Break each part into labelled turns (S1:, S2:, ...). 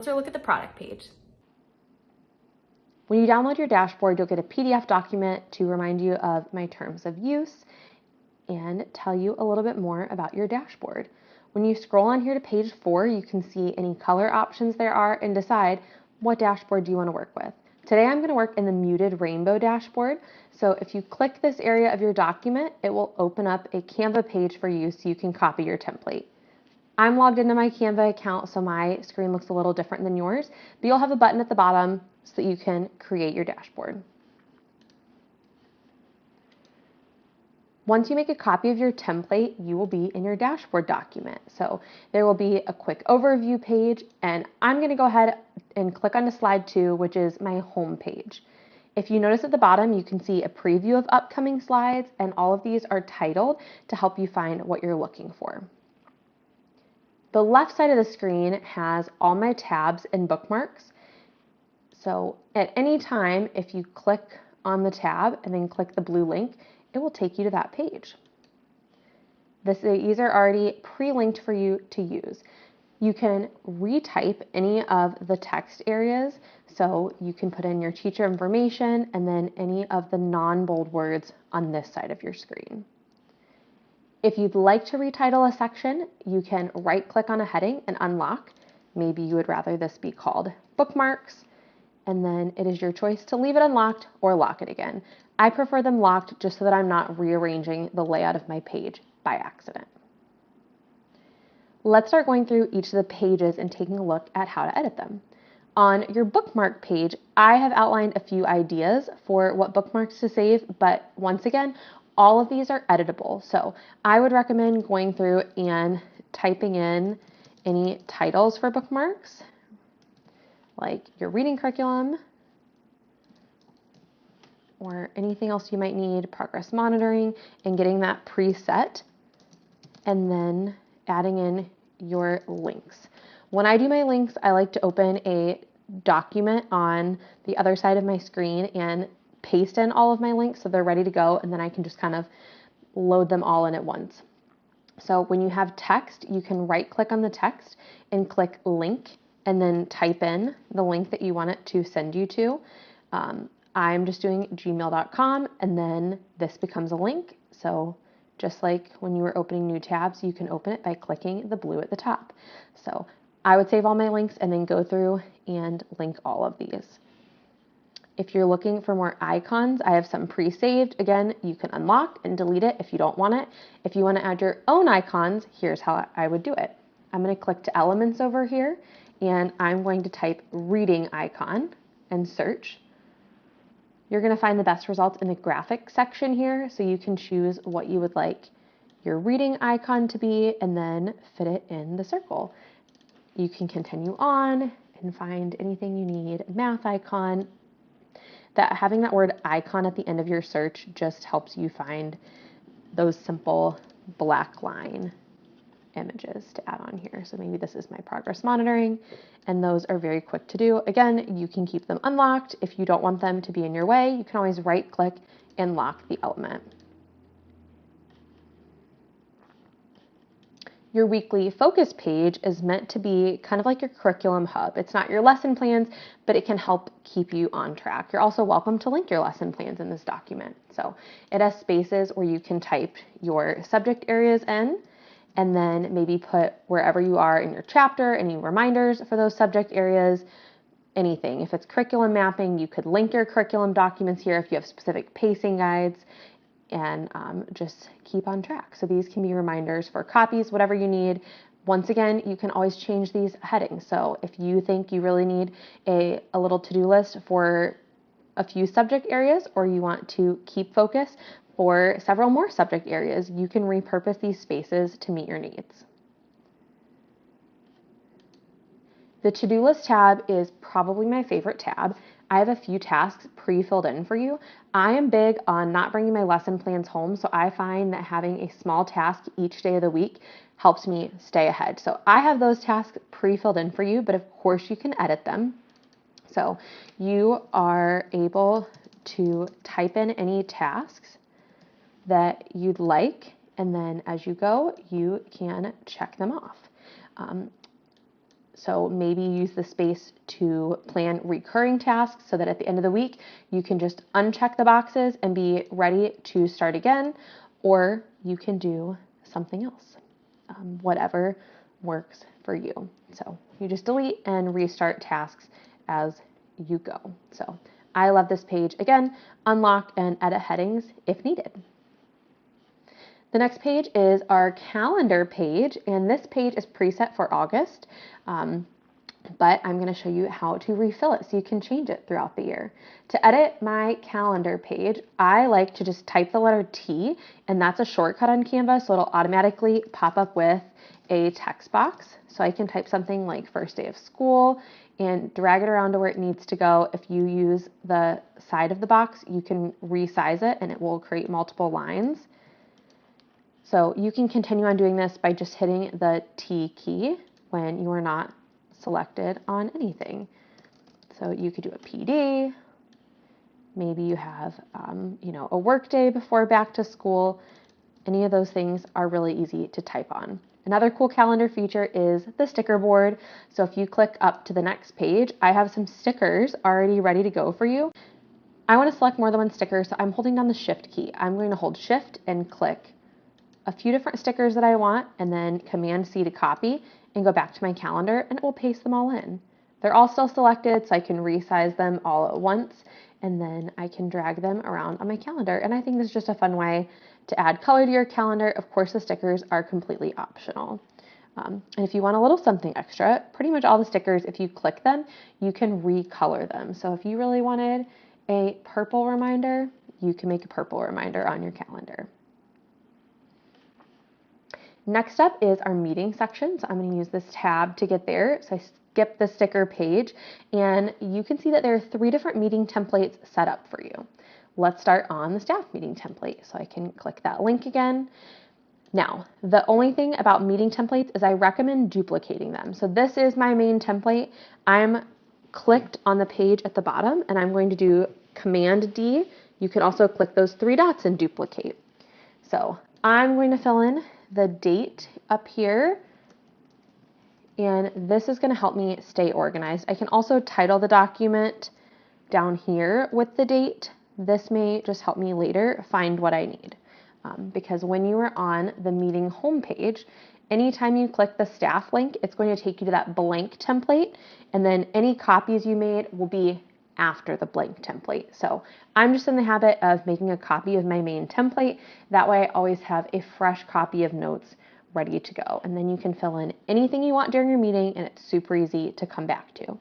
S1: closer look at the product page.
S2: When you download your dashboard, you'll get a PDF document to remind you of my terms of use and tell you a little bit more about your dashboard. When you scroll on here to page 4, you can see any color options there are and decide what dashboard do you want to work with. Today I'm going to work in the muted rainbow dashboard. So if you click this area of your document, it will open up a Canva page for you so you can copy your template. I'm logged into my Canva account, so my screen looks a little different than yours, but you'll have a button at the bottom so that you can create your dashboard. Once you make a copy of your template, you will be in your dashboard document. So there will be a quick overview page, and I'm going to go ahead and click on to slide 2, which is my home page. If you notice at the bottom, you can see a preview of upcoming slides, and all of these are titled to help you find what you're looking for. The left side of the screen has all my tabs and bookmarks. So at any time, if you click on the tab and then click the blue link, it will take you to that page. These are already pre-linked for you to use. You can retype any of the text areas, so you can put in your teacher information and then any of the non-bold words on this side of your screen. If you'd like to retitle a section, you can right-click on a heading and unlock. Maybe you would rather this be called bookmarks, and then it is your choice to leave it unlocked or lock it again. I prefer them locked just so that I'm not rearranging the layout of my page by accident. Let's start going through each of the pages and taking a look at how to edit them. On your bookmark page, I have outlined a few ideas for what bookmarks to save, but once again, all of these are editable. So I would recommend going through and typing in any titles for bookmarks, like your reading curriculum, or anything else you might need, progress monitoring, and getting that preset, and then adding in your links. When I do my links, I like to open a document on the other side of my screen and paste in all of my links so they're ready to go, and then I can just kind of load them all in at once. So when you have text, you can right-click on the text and click link, and then type in the link that you want it to send you to. I'm just doing gmail.com, and then this becomes a link. So just like when you were opening new tabs, you can open it by clicking the blue at the top. So I would save all my links and then go through and link all of these. If you're looking for more icons, I have some pre-saved. Again, you can unlock and delete it if you don't want it. If you want to add your own icons, here's how I would do it. I'm going to click to elements over here, and I'm going to type reading icon and search. You're going to find the best results in the graphic section here, so you can choose what you would like your reading icon to be and then fit it in the circle. You can continue on and find anything you need. Math icon. Having that word icon at the end of your search just helps you find those simple black line images to add on here. So maybe this is my progress monitoring, and those are very quick to do. Again, you can keep them unlocked. If you don't want them to be in your way, you can always right click and lock the element. Your weekly focus page is meant to be kind of like your curriculum hub. It's not your lesson plans, but it can help keep you on track. You're also welcome to link your lesson plans in this document. So it has spaces where you can type your subject areas in, and then maybe put wherever you are in your chapter, any reminders for those subject areas, anything. If it's curriculum mapping, you could link your curriculum documents here if you have specific pacing guides, and just keep on track. So these can be reminders for copies, whatever you need. Once again, you can always change these headings. So if you think you really need a little to-do list for a few subject areas, or you want to keep focus for several more subject areas, you can repurpose these spaces to meet your needs. The to-do list tab is probably my favorite tab. I have a few tasks pre-filled in for you. I am big on not bringing my lesson plans home, so I find that having a small task each day of the week helps me stay ahead. So I have those tasks pre-filled in for you, but of course you can edit them. So you are able to type in any tasks that you'd like, and then as you go, you can check them off. So maybe use the space to plan recurring tasks so that at the end of the week, you can just uncheck the boxes and be ready to start again, or you can do something else, whatever works for you. So you just delete and restart tasks as you go. So I love this page. Again, unlock and edit headings if needed. The next page is our calendar page, and this page is preset for August, but I'm going to show you how to refill it so you can change it throughout the year. To edit my calendar page, I like to just type the letter T, and that's a shortcut on Canva, so it'll automatically pop up with a text box. So I can type something like first day of school and drag it around to where it needs to go. If you use the side of the box, you can resize it and it will create multiple lines. So you can continue on doing this by just hitting the T key when you are not selected on anything. So you could do a PD. Maybe you have, a work day before back to school. Any of those things are really easy to type on. Another cool calendar feature is the sticker board. So if you click up to the next page, I have some stickers already ready to go for you. I want to select more than one sticker, so I'm holding down the Shift key. I'm going to hold Shift and click a few different stickers that I want, and then Command C to copy and go back to my calendar, and it will paste them all in. They're all still selected, so I can resize them all at once, and then I can drag them around on my calendar. And I think this is just a fun way to add color to your calendar. Of course, the stickers are completely optional. And if you want a little something extra, pretty much all the stickers, if you click them, you can recolor them. So if you really wanted a purple reminder, you can make a purple reminder on your calendar. Next up is our meeting section. So I'm going to use this tab to get there. So I skip the sticker page, and you can see that there are 3 different meeting templates set up for you. Let's start on the staff meeting template. So I can click that link again. Now, the only thing about meeting templates is I recommend duplicating them. So this is my main template. I'm clicked on the page at the bottom, and I'm going to do Command D. You can also click those 3 dots and duplicate. So I'm going to fill in the date up here, and this is going to help me stay organized. I can also title the document down here with the date. This may just help me later find what I need, because when you are on the meeting homepage, anytime you click the staff link, it's going to take you to that blank template, and then any copies you made will be after the blank template. So I'm just in the habit of making a copy of my main template. That way I always have a fresh copy of notes ready to go. And then you can fill in anything you want during your meeting, and it's super easy to come back to.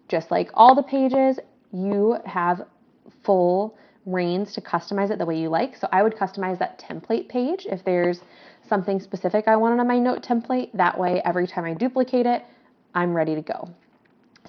S2: Just like all the pages, you have full reins to customize it the way you like. So I would customize that template page if there's something specific I wanted on my note template. That way, every time I duplicate it, I'm ready to go.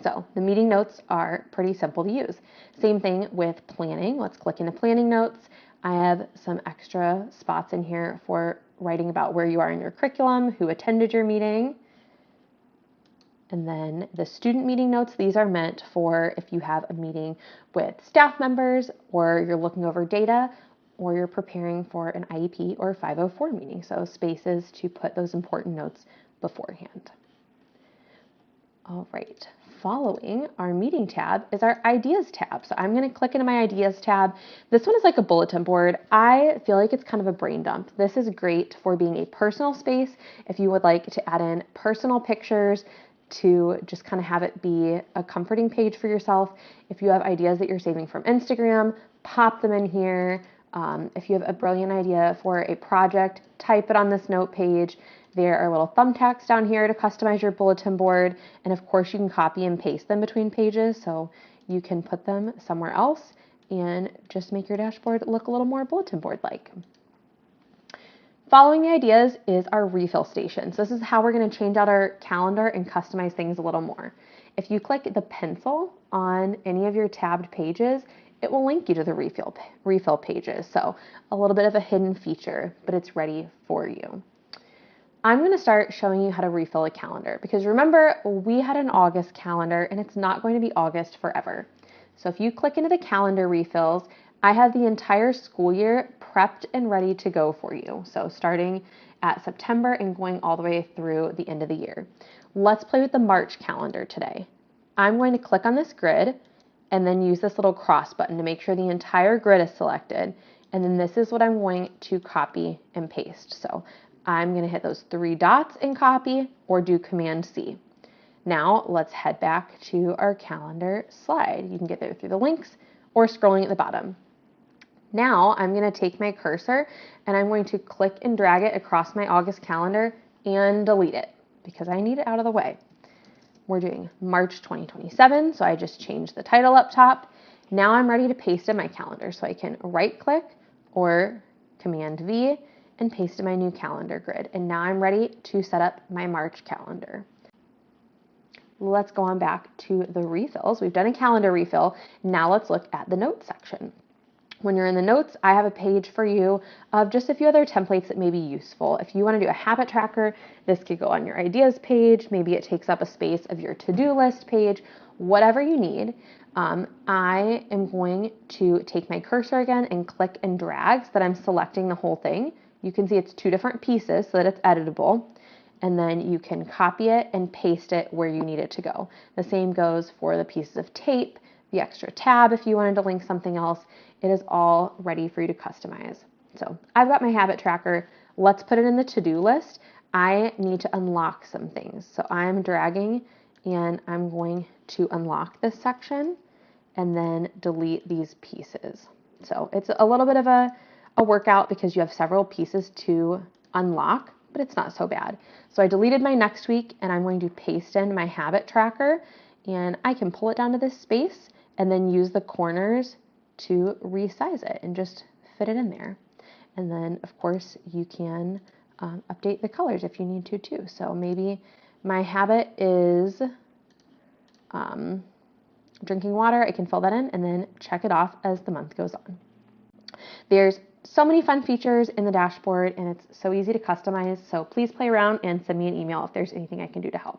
S2: So the meeting notes are pretty simple to use. Same thing with planning. Let's click into planning notes. I have some extra spots in here for writing about where you are in your curriculum, who attended your meeting. And then the student meeting notes, these are meant for if you have a meeting with staff members, or you're looking over data, or you're preparing for an IEP or 504 meeting. So spaces to put those important notes beforehand. All right. Following our meeting tab is our ideas tab. So I'm going to click into my ideas tab. This one is like a bulletin board. I feel like it's kind of a brain dump. This is great for being a personal space. If you would like to add in personal pictures to just kind of have it be a comforting page for yourself. If you have ideas that you're saving from Instagram, pop them in here. If you have a brilliant idea for a project, type it on this note page. There are little thumbtacks down here to customize your bulletin board. And of course, you can copy and paste them between pages, so you can put them somewhere else and just make your dashboard look a little more bulletin board-like. Following the ideas is our refill station. So this is how we're going to change out our calendar and customize things a little more. If you click the pencil on any of your tabbed pages, it will link you to the refill pages. So a little bit of a hidden feature, but it's ready for you. I'm going to start showing you how to refill a calendar, because remember, we had an August calendar and it's not going to be August forever. So if you click into the calendar refills, I have the entire school year prepped and ready to go for you. So starting at September and going all the way through the end of the year. Let's play with the March calendar today. I'm going to click on this grid and then use this little cross button to make sure the entire grid is selected. And then this is what I'm going to copy and paste. So I'm going to hit those 3 dots and copy, or do Command C. Now let's head back to our calendar slide. You can get there through the links or scrolling at the bottom. Now I'm going to take my cursor and I'm going to click and drag it across my August calendar and delete it because I need it out of the way. We're doing March 2027, so I just changed the title up top. Now I'm ready to paste in my calendar, so I can right click or Command V and paste in my new calendar grid. And now I'm ready to set up my March calendar. Let's go on back to the refills. We've done a calendar refill. Now let's look at the notes section. When you're in the notes, I have a page for you of just a few other templates that may be useful. If you want to do a habit tracker, this could go on your ideas page. Maybe it takes up a space of your to-do list page, whatever you need. I am going to take my cursor again and click and drag so that I'm selecting the whole thing. You can see it's 2 different pieces so that it's editable. And then you can copy it and paste it where you need it to go. The same goes for the pieces of tape, the extra tab if you wanted to link something else. It is all ready for you to customize. So I've got my habit tracker. Let's put it in the to-do list. I need to unlock some things. So I'm dragging and I'm going to unlock this section and then delete these pieces. So it's a little bit of a workout because you have several pieces to unlock, but it's not so bad. So I deleted my next week and I'm going to paste in my habit tracker, and I can pull it down to this space and then use the corners to resize it and just fit it in there. And then of course you can update the colors if you need to too. So maybe my habit is drinking water. I can fill that in and then check it off as the month goes on. There's so many fun features in the dashboard and it's so easy to customize. So please play around and send me an email if there's anything I can do to help.